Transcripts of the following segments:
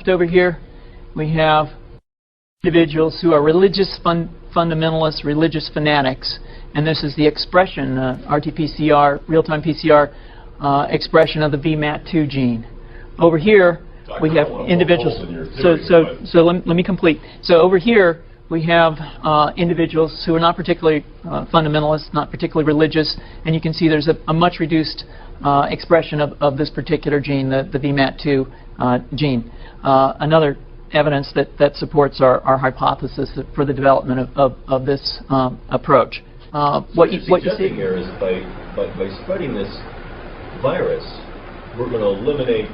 left over here, we have individuals who are religious fundamentalists, religious fanatics, and this is the expression, RT-PCR, real-time PCR expression of the VMAT2 gene. Over here, we have individuals. So let me complete. So over here, we have individuals who are not particularly fundamentalist, not particularly religious, and you can see there's a much reduced expression of this particular gene, the VMAT2 gene. Another evidence that supports our hypothesis for the development of this approach. What you're suggesting here is by spreading this virus, we're going to eliminate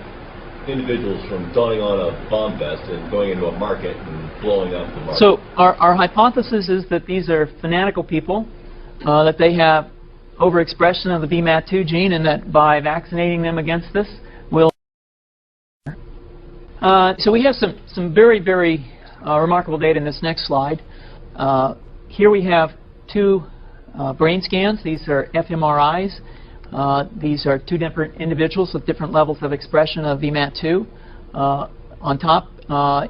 individuals from donning on a bomb vest and going into a market and blowing up the market. So our hypothesis is that these are fanatical people, that they have overexpression of the VMAT2 gene, and that by vaccinating them against this, we'll... so we have some very, very remarkable data in this next slide. Here we have two brain scans. These are fMRIs. These are two different individuals with different levels of expression of VMAT2. On top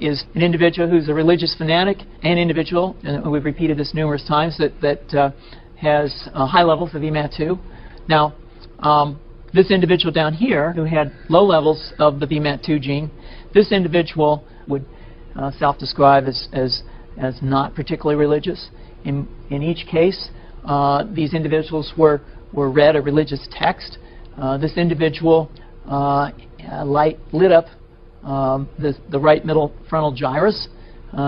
is an individual who's a religious fanatic, an individual, and we've repeated this numerous times, that has high levels of VMAT2. Now, this individual down here who had low levels of the VMAT2 gene, this individual would self-describe as not particularly religious. In each case, these individuals were read a religious text. This individual lit up the right middle frontal gyrus,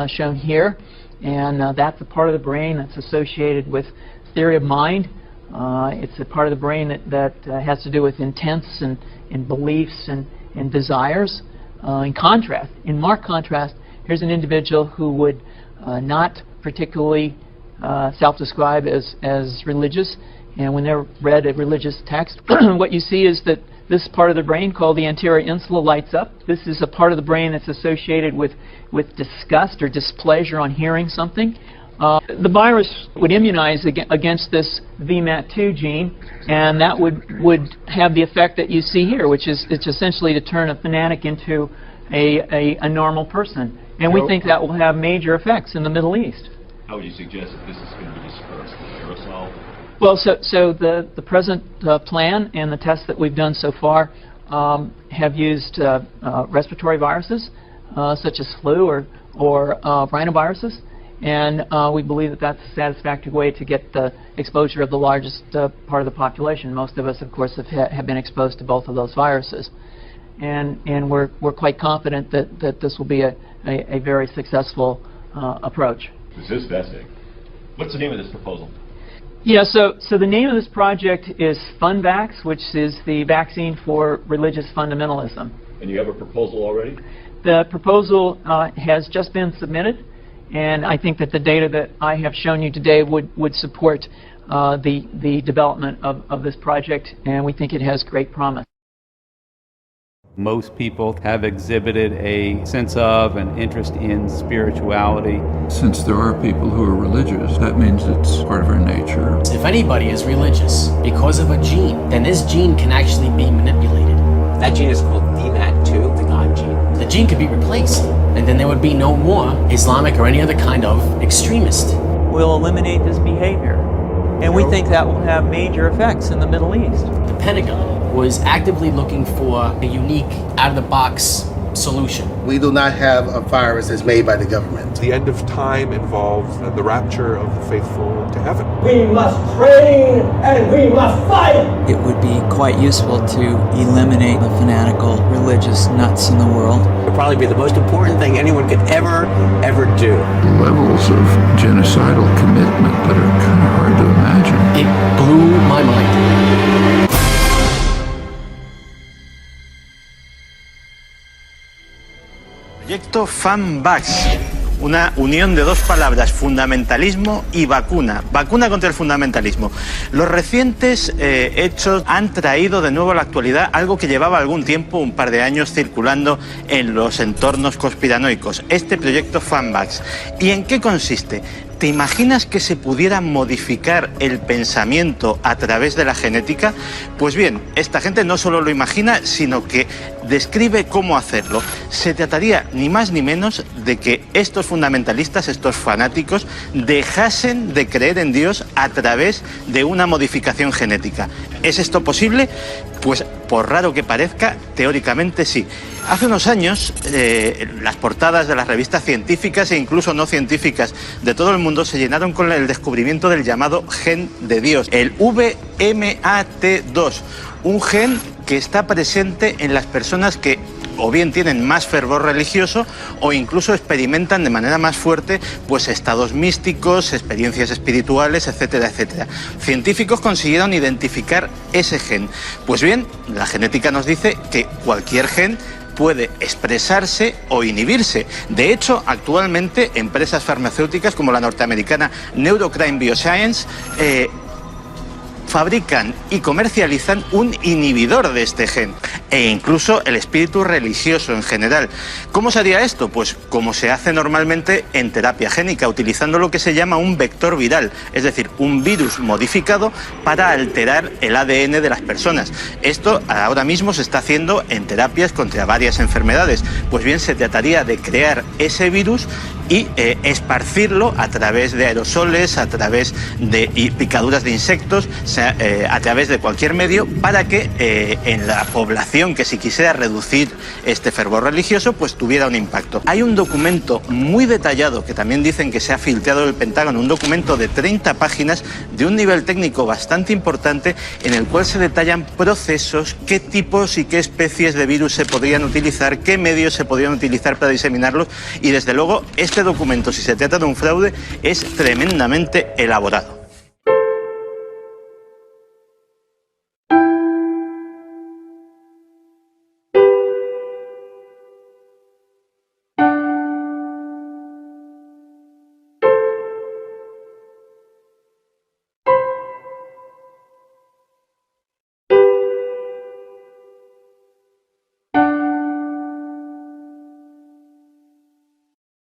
shown here, and that's a part of the brain that's associated with theory of mind. It's a part of the brain that has to do with intents and beliefs and desires. In marked contrast, here's an individual who would not particularly self-describe as religious, and when they're read a religious text, what you see is that this part of the brain called the anterior insula lights up. This is a part of the brain that's associated with disgust or displeasure on hearing something. The virus would immunize against this VMAT2 gene, and that would have the effect that you see here, which is it's essentially to turn a fanatic into a normal person. And we think that will have major effects in the Middle East. How would you suggest that this is going to be dispersed? Aerosol? Well, so the present plan and the tests that we've done so far have used respiratory viruses such as flu or rhinoviruses, and we believe that that's a satisfactory way to get the exposure of the largest part of the population. Most of us, of course, have been exposed to both of those viruses, and we're quite confident that this will be a very successful approach. This is fascinating. What's the name of this proposal? Yeah, so the name of this project is FunVax, which is the vaccine for religious fundamentalism. And you have a proposal already? The proposal has just been submitted, and I think that the data that I have shown you today would support the development of this project, and we think it has great promise. Most people have exhibited a sense of and interest in spirituality. Since there are people who are religious, that means it's part of our nature. If anybody is religious because of a gene, then this gene can actually be manipulated. That gene is called VMAT2, the God gene. The gene could be replaced, and then there would be no more Islamic or any other kind of extremist. We'll eliminate this behavior, and we think that will have major effects in the Middle East. The Pentagon was actively looking for a unique, out-of-the-box solution. We do not have a virus that's made by the government. The end of time involves the rapture of the faithful to heaven. We must train and we must fight! It would be quite useful to eliminate the fanatical religious nuts in the world. It would probably be the most important thing anyone could ever do. Levels of genocidal commitment that are kind of hard to imagine. It blew my mind. Proyecto FunVax, una unión de dos palabras, fundamentalismo y vacuna. Vacuna contra el fundamentalismo. Los recientes hechos han traído de nuevo a la actualidad algo que llevaba algún tiempo, un par de años, circulando en los entornos conspiranoicos. Este proyecto FunVax. ¿Y en qué consiste? ¿Te imaginas que se pudiera modificar el pensamiento a través de la genética? Pues bien, esta gente no solo lo imagina, sino que describe cómo hacerlo. Se trataría ni más ni menos de que estos fundamentalistas, estos fanáticos, dejasen de creer en Dios a través de una modificación genética. ¿Es esto posible? Pues por raro que parezca, teóricamente sí. Hace unos años, las portadas de las revistas científicas e incluso no científicas de todo el mundo se llenaron con el descubrimiento del llamado gen de Dios, el VMAT2, un gen que está presente en las personas que o bien tienen más fervor religioso o incluso experimentan de manera más fuerte pues estados místicos, experiencias espirituales, etcétera, etcétera. Científicos consiguieron identificar ese gen. Pues bien, la genética nos dice que cualquier gen puede expresarse o inhibirse. De hecho, actualmente empresas farmacéuticas como la norteamericana Neurocrine Bioscience fabrican y comercializan un inhibidor de este gen e incluso el espíritu religioso en general. ¿Cómo se haría esto? Pues como se hace normalmente en terapia génica, utilizando lo que se llama un vector viral, es decir, un virus modificado para alterar el ADN de las personas. Esto ahora mismo se está haciendo en terapias contra varias enfermedades. Pues bien, se trataría de crear ese virus y esparcirlo a través de aerosoles, a través de picaduras de insectos, a través de cualquier medio, para que en la población que si quisiera reducir este fervor religioso, pues tuviera un impacto. Hay un documento muy detallado que también dicen que se ha filtrado del Pentágono, un documento de 30 páginas de un nivel técnico bastante importante en el cual se detallan procesos, qué tipos y qué especies de virus se podrían utilizar, qué medios se podrían utilizar para diseminarlos y desde luego este documento, si se trata de un fraude, es tremendamente elaborado.